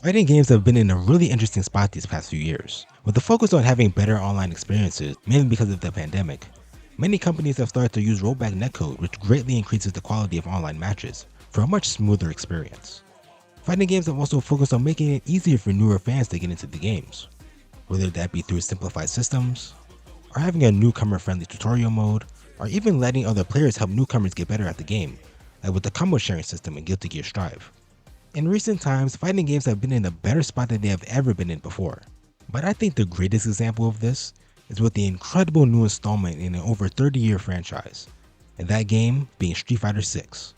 Fighting games have been in a really interesting spot these past few years. With the focus on having better online experiences, mainly because of the pandemic, many companies have started to use rollback netcode, which greatly increases the quality of online matches for a much smoother experience. Fighting games have also focused on making it easier for newer fans to get into the games, whether that be through simplified systems, or having a newcomer-friendly tutorial mode, or even letting other players help newcomers get better at the game, like with the combo sharing system in Guilty Gear Strive. In recent times, fighting games have been in a better spot than they have ever been in before. But I think the greatest example of this is with the incredible new installment in an over 30-year franchise, and that game being Street Fighter 6.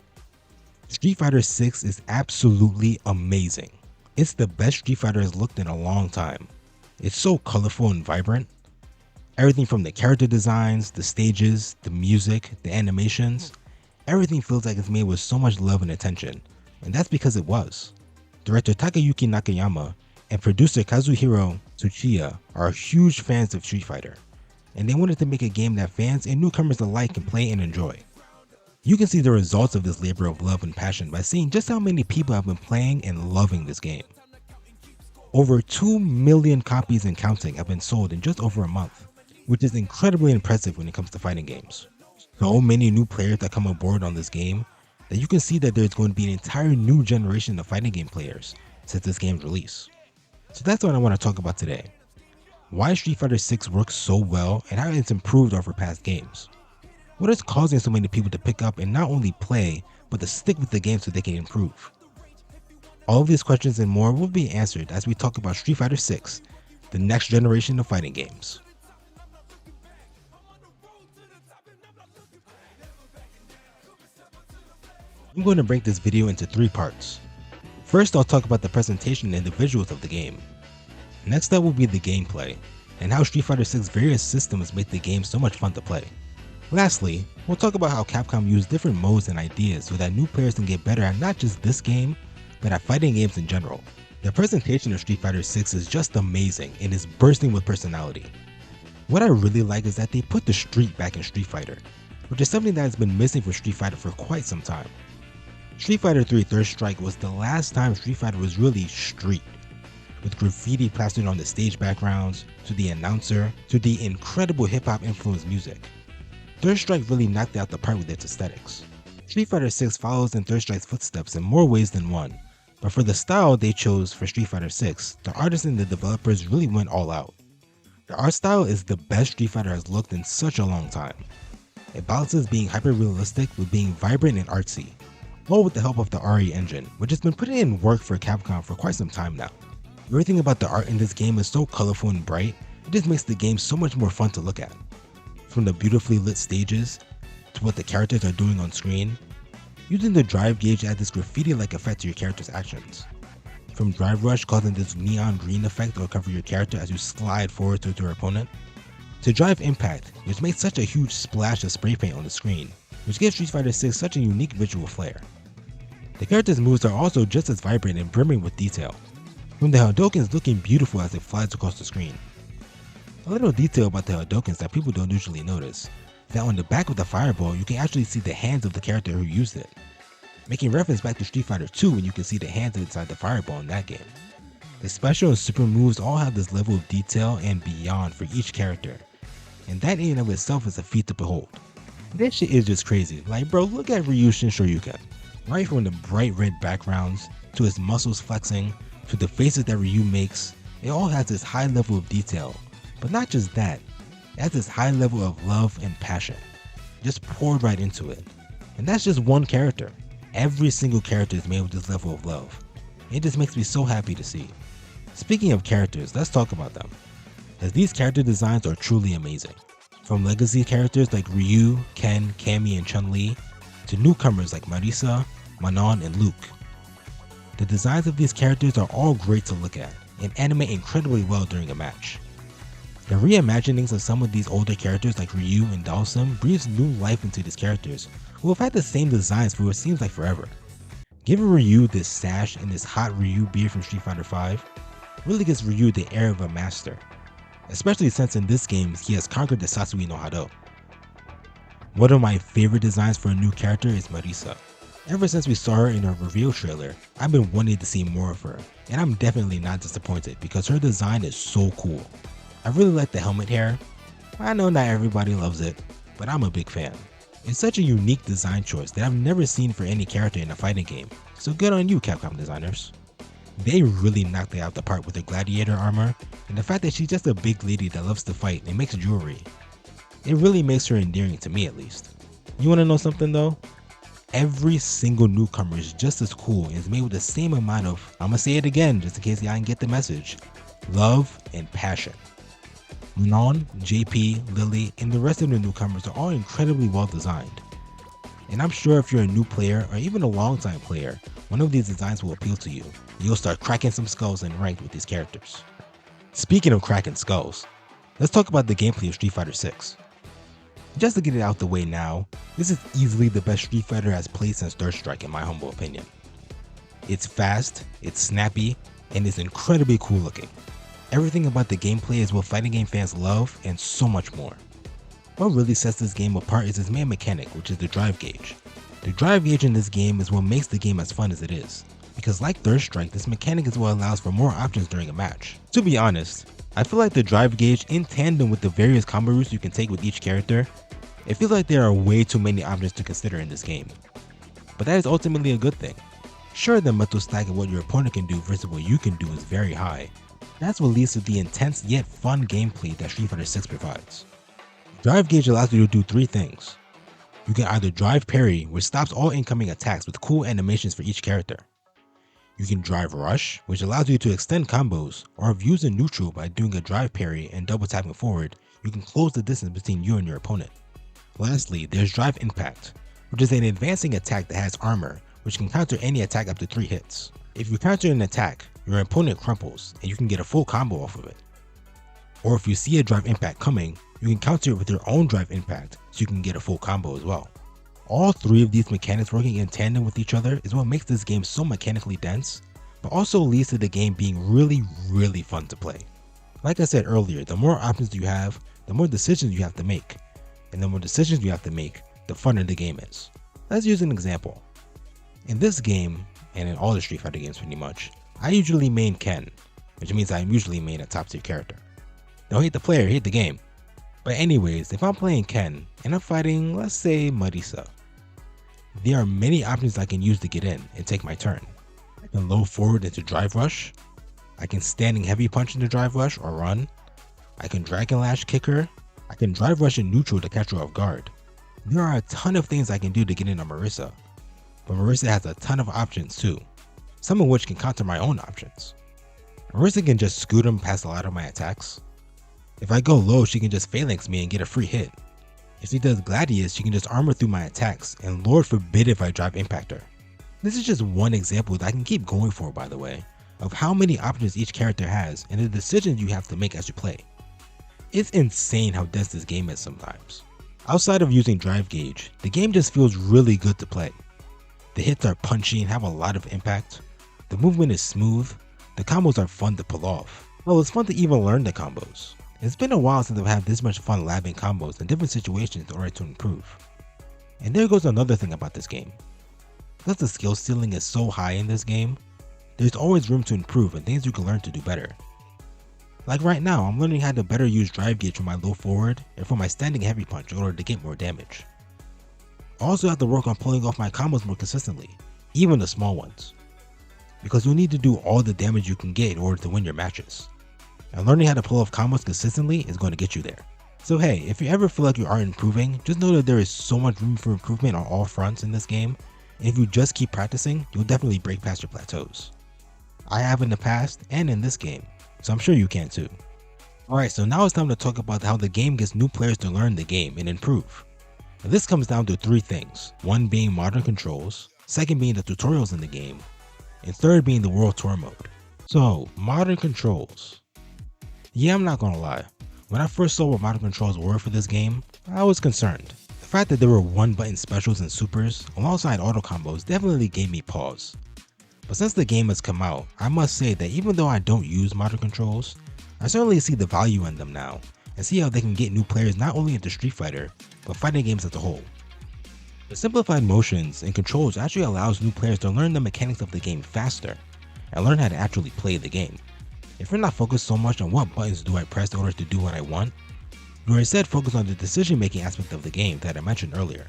Street Fighter 6 is absolutely amazing. It's the best Street Fighter has looked in a long time. It's so colorful and vibrant. Everything from the character designs, the stages, the music, the animations, everything feels like it's made with so much love and attention, and that's because it was. Director Takayuki Nakayama and producer Kazuhiro Tsuchiya are huge fans of Street Fighter, and they wanted to make a game that fans and newcomers alike can play and enjoy. You can see the results of this labor of love and passion by seeing just how many people have been playing and loving this game. Over 2 million copies and counting have been sold in just over a month, which is incredibly impressive when it comes to fighting games. So many new players that come aboard on this game that you can see that there's going to be an entire new generation of fighting game players since this game's release. So that's what I want to talk about today. Why Street Fighter 6 works so well and how it's improved over past games. What is causing so many people to pick up and not only play, but to stick with the game so they can improve? All of these questions and more will be answered as we talk about Street Fighter 6, the next generation of fighting games. I'm going to break this video into 3 parts. First, I'll talk about the presentation and the visuals of the game. Next up will be the gameplay, and how Street Fighter 6's various systems make the game so much fun to play. Lastly, we'll talk about how Capcom used different modes and ideas so that new players can get better at not just this game, but at fighting games in general. The presentation of Street Fighter 6 is just amazing and is bursting with personality. What I really like is that they put the street back in Street Fighter, which is something that has been missing from Street Fighter for quite some time. Street Fighter 3 Third Strike was the last time Street Fighter was really street, with graffiti plastered on the stage backgrounds, to the announcer, to the incredible hip-hop influenced music. Third Strike really knocked out the park with its aesthetics. Street Fighter 6 follows in Third Strike's footsteps in more ways than one, but for the style they chose for Street Fighter 6, the artists and the developers really went all out. The art style is the best Street Fighter has looked in such a long time. It balances being hyper-realistic with being vibrant and artsy, all with the help of the RE engine, which has been putting in work for Capcom for quite some time now. Everything about the art in this game is so colorful and bright, it just makes the game so much more fun to look at. From the beautifully lit stages, to what the characters are doing on screen, using the drive gauge adds this graffiti-like effect to your character's actions. From Drive Rush causing this neon green effect to cover your character as you slide forward towards your opponent, to Drive Impact, which makes such a huge splash of spray paint on the screen, which gives Street Fighter 6 such a unique visual flair. The character's moves are also just as vibrant and brimming with detail, from the Hadokens looking beautiful as it flies across the screen. A little detail about the Hadokens that people don't usually notice, is that on the back of the fireball you can actually see the hands of the character who used it, making reference back to Street Fighter 2 when you can see the hands inside the fireball in that game. The special and super moves all have this level of detail and beyond for each character, and that in and of itself is a feat to behold. This shit is just crazy. Like bro, look at Ryushin Shoryuken. Right from the bright red backgrounds, to his muscles flexing, to the faces that Ryu makes, it all has this high level of detail. But not just that, it has this high level of love and passion, just poured right into it. And that's just one character. Every single character is made with this level of love. It just makes me so happy to see. Speaking of characters, let's talk about them, as these character designs are truly amazing. From legacy characters like Ryu, Ken, Cammy, and Chun-Li, to newcomers like Marisa, Manon, and Luke. The designs of these characters are all great to look at, and animate incredibly well during a match. The reimaginings of some of these older characters like Ryu and Dhalsim breathes new life into these characters, who have had the same designs for what seems like forever. Giving Ryu this sash and this hot Ryu beard from Street Fighter V really gives Ryu the air of a master, especially since in this game he has conquered the Satsui no Hado. One of my favorite designs for a new character is Marisa. Ever since we saw her in our reveal trailer, I've been wanting to see more of her, and I'm definitely not disappointed because her design is so cool. I really like the helmet hair. I know not everybody loves it, but I'm a big fan. It's such a unique design choice that I've never seen for any character in a fighting game, so good on you, Capcom designers. They really knocked it out the park with her gladiator armor, and the fact that she's just a big lady that loves to fight and makes jewelry. It really makes her endearing to me at least. You wanna know something though? Every single newcomer is just as cool and is made with the same amount of, I'ma say it again just in case y'all didn't get the message, love and passion. Manon, JP, Lily, and the rest of the newcomers are all incredibly well designed. And I'm sure if you're a new player or even a long-time player, one of these designs will appeal to you. You'll start cracking some skulls in ranked with these characters. Speaking of cracking skulls, let's talk about the gameplay of Street Fighter 6. Just to get it out the way now, this is easily the best Street Fighter has played since Third Strike in my humble opinion. It's fast, it's snappy, and it's incredibly cool looking. Everything about the gameplay is what fighting game fans love and so much more. What really sets this game apart is its main mechanic, which is the drive gauge. The drive gauge in this game is what makes the game as fun as it is, because like Third Strike, this mechanic is what allows for more options during a match. To be honest, I feel like the drive gauge, in tandem with the various combo routes you can take with each character, it feels like there are way too many options to consider in this game. But that is ultimately a good thing. Sure, the mental stack of what your opponent can do versus what you can do is very high. That's what leads to the intense yet fun gameplay that Street Fighter 6 provides. Drive gauge allows you to do three things. You can either drive parry, which stops all incoming attacks with cool animations for each character. You can drive rush, which allows you to extend combos, or if used in neutral by doing a drive parry and double tapping forward, you can close the distance between you and your opponent. Lastly, there's drive impact, which is an advancing attack that has armor, which can counter any attack up to 3 hits. If you counter an attack, your opponent crumples and you can get a full combo off of it. Or if you see a drive impact coming, you can counter it with your own drive impact so you can get a full combo as well. All three of these mechanics working in tandem with each other is what makes this game so mechanically dense, but also leads to the game being really fun to play. Like I said earlier, the more options you have, the more decisions you have to make. And the more decisions you have to make, the funner the game is. Let's use an example. In this game, and in all the Street Fighter games pretty much, I usually main Ken, which means I'm usually main a top tier character. Don't hate the player, hate the game. But anyways, if I'm playing Ken, and I'm fighting, let's say, Marisa, there are many options I can use to get in and take my turn. I can low forward into drive rush, I can standing heavy punch into drive rush or run, I can dragon lash kick her, I can drive rush in neutral to catch her off guard. There are a ton of things I can do to get in on Marisa, but Marisa has a ton of options too, some of which can counter my own options. Marisa can just scoot him past a lot of my attacks. If I go low, she can just phalanx me and get a free hit. If she does Gladius, she can just armor through my attacks, and Lord forbid if I drive impact her. This is just one example that I can keep going for, by the way, of how many options each character has and the decisions you have to make as you play. It's insane how dense this game is sometimes. Outside of using drive gauge, the game just feels really good to play. The hits are punchy and have a lot of impact. The movement is smooth. The combos are fun to pull off. Well, it's fun to even learn the combos. It's been a while since I've had this much fun labbing combos in different situations in order to improve. And there goes another thing about this game. Because the skill ceiling is so high in this game, there's always room to improve and things you can learn to do better. Like right now, I'm learning how to better use drive gauge for my low forward and for my standing heavy punch in order to get more damage. I also have to work on pulling off my combos more consistently, even the small ones, because you'll need to do all the damage you can get in order to win your matches. And learning how to pull off combos consistently is going to get you there. So hey, if you ever feel like you aren't improving, just know that there is so much room for improvement on all fronts in this game, and if you just keep practicing, you'll definitely break past your plateaus. I have in the past and in this game, so I'm sure you can too. Alright, so now it's time to talk about how the game gets new players to learn the game and improve. Now this comes down to three things, one being modern controls, second being the tutorials in the game, and third being the World Tour mode. So, modern controls. Yeah, I'm not gonna lie, when I first saw what modern controls were for this game, I was concerned. The fact that there were one button specials and supers alongside auto combos definitely gave me pause. But since the game has come out, I must say that even though I don't use modern controls, I certainly see the value in them now and see how they can get new players not only into Street Fighter, but fighting games as a whole. The simplified motions and controls actually allows new players to learn the mechanics of the game faster and learn how to actually play the game. If you're not focused so much on what buttons do I press in order to do what I want, you're instead focused on the decision making aspect of the game that I mentioned earlier.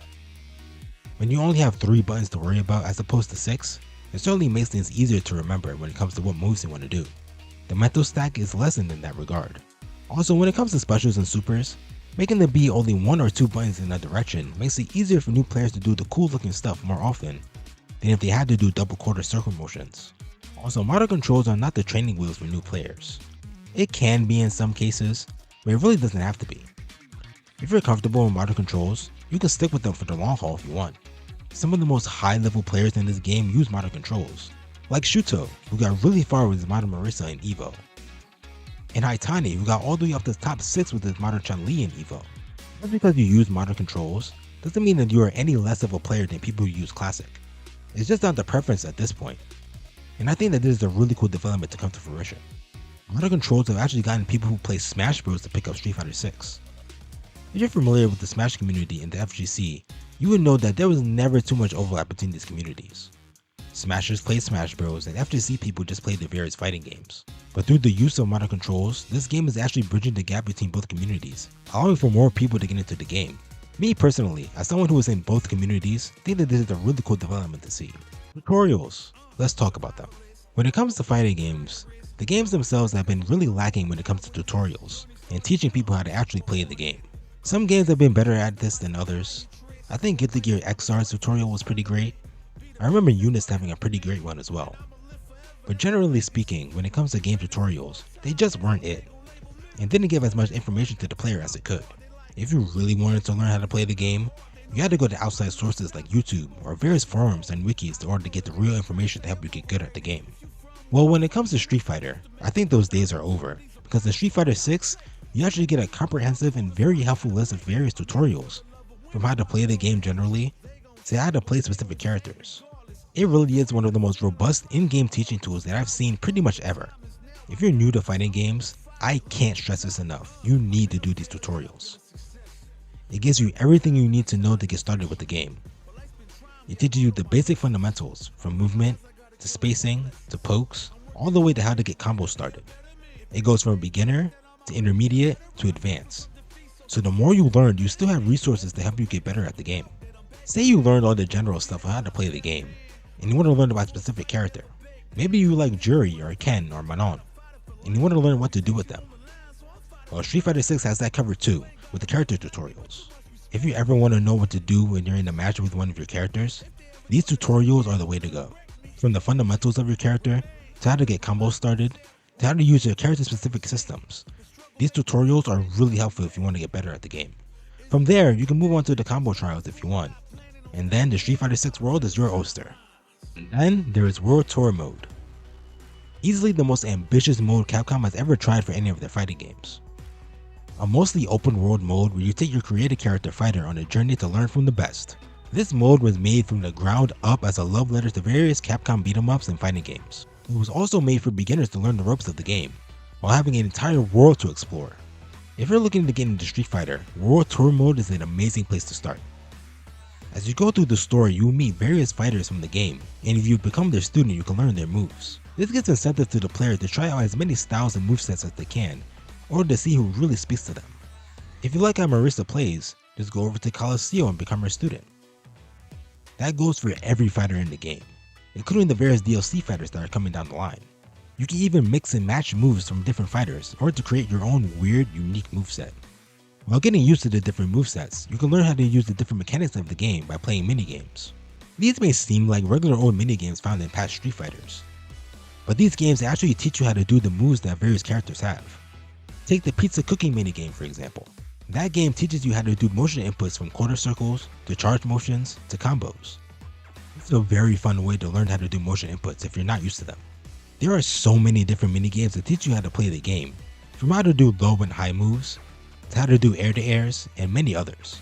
When you only have 3 buttons to worry about as opposed to 6, it certainly makes things easier to remember when it comes to what moves you want to do. The mental stack is lessened in that regard. Also, when it comes to specials and supers, making there be only 1 or 2 buttons in a direction makes it easier for new players to do the cool looking stuff more often than if they had to do double quarter circle motions. Also, modern controls are not the training wheels for new players. It can be in some cases, but it really doesn't have to be. If you're comfortable with modern controls, you can stick with them for the long haul if you want. Some of the most high level players in this game use modern controls, like Shuto, who got really far with his modern Marisa in EVO, and Haitani, who got all the way up to top 6 with his modern Chun-Li in EVO. Just because you use modern controls doesn't mean that you are any less of a player than people who use classic. It's just down to preference at this point, and I think that this is a really cool development to come to fruition. Modern controls have actually gotten people who play Smash Bros to pick up Street Fighter 6. If you're familiar with the Smash community in the FGC, you would know that there was never too much overlap between these communities. Smashers played Smash Bros and FGC people just played the various fighting games. But through the use of modern controls, this game is actually bridging the gap between both communities, allowing for more people to get into the game. Me personally, as someone who is in both communities, think that this is a really cool development to see. Tutorials. Let's talk about them. When it comes to fighting games, the games themselves have been really lacking when it comes to tutorials and teaching people how to actually play the game. Some games have been better at this than others. I think Guilty Gear XR's tutorial was pretty great. I remember Eunice having a pretty great one as well. But generally speaking, when it comes to game tutorials, they just weren't it, and didn't give as much information to the player as it could. If you really wanted to learn how to play the game, you had to go to outside sources like YouTube or various forums and wikis in order to get the real information to help you get good at the game. Well, when it comes to Street Fighter, I think those days are over, because in Street Fighter 6, you actually get a comprehensive and very helpful list of various tutorials, from how to play the game generally, to how to play specific characters. It really is one of the most robust in-game teaching tools that I've seen pretty much ever. If you're new to fighting games, I can't stress this enough, you need to do these tutorials. It gives you everything you need to know to get started with the game. It teaches you the basic fundamentals, from movement, to spacing, to pokes, all the way to how to get combos started. It goes from beginner, to intermediate, to advanced. So the more you learn, you still have resources to help you get better at the game. Say you learned all the general stuff on how to play the game, and you want to learn about a specific character. Maybe you like Juri or Ken or Manon, and you want to learn what to do with them. Well, Street Fighter 6 has that covered too, with the character tutorials. If you ever want to know what to do when you're in a match with one of your characters, these tutorials are the way to go. From the fundamentals of your character, to how to get combos started, to how to use your character specific systems. These tutorials are really helpful if you want to get better at the game. From there, you can move on to the combo trials if you want. And then the Street Fighter 6 world is your oyster. And then there is World Tour mode. Easily the most ambitious mode Capcom has ever tried for any of their fighting games. A mostly open world mode where you take your created character fighter on a journey to learn from the best. This mode was made from the ground up as a love letter to various Capcom beat 'em ups and fighting games. It was also made for beginners to learn the ropes of the game, while having an entire world to explore. If you're looking to get into Street Fighter, World Tour mode is an amazing place to start. As you go through the story, you will meet various fighters from the game, and if you become their student, you can learn their moves. This gives incentive to the player to try out as many styles and movesets as they can, in order to see who really speaks to them. If you like how Marisa plays, just go over to Coliseum and become her student. That goes for every fighter in the game, including the various DLC fighters that are coming down the line. You can even mix and match moves from different fighters in order to create your own weird, unique moveset. While getting used to the different movesets, you can learn how to use the different mechanics of the game by playing minigames. These may seem like regular old minigames found in past Street Fighters, but these games actually teach you how to do the moves that various characters have. Take the pizza cooking minigame for example. That game teaches you how to do motion inputs from quarter circles, to charge motions, to combos. It's a very fun way to learn how to do motion inputs if you're not used to them. There are so many different minigames that teach you how to play the game, from how to do low and high moves, to how to do air-to-airs, and many others.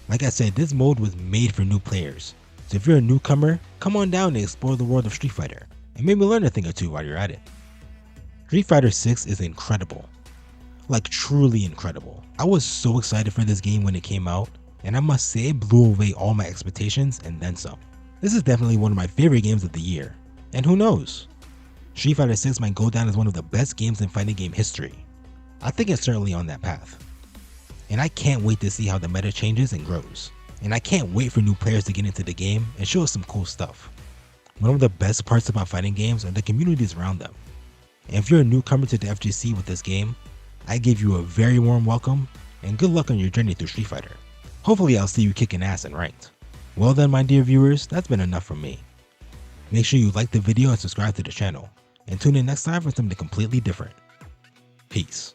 Like I said, this mode was made for new players, so if you're a newcomer, come on down and explore the world of Street Fighter, and maybe learn a thing or two while you're at it. Street Fighter 6 is incredible. Like truly incredible. I was so excited for this game when it came out. and I must say it blew away all my expectations and then some. This is definitely one of my favorite games of the year, and who knows? Street Fighter 6 might go down as one of the best games in fighting game history. I think it's certainly on that path. And I can't wait to see how the meta changes and grows. And I can't wait for new players to get into the game and show us some cool stuff. One of the best parts about fighting games are the communities around them. And if you're a newcomer to the FGC with this game, I give you a very warm welcome and good luck on your journey through Street Fighter. Hopefully I'll see you kicking ass in ranked. Well then, my dear viewers, that's been enough from me. Make sure you like the video and subscribe to the channel, and tune in next time for something completely different. Peace.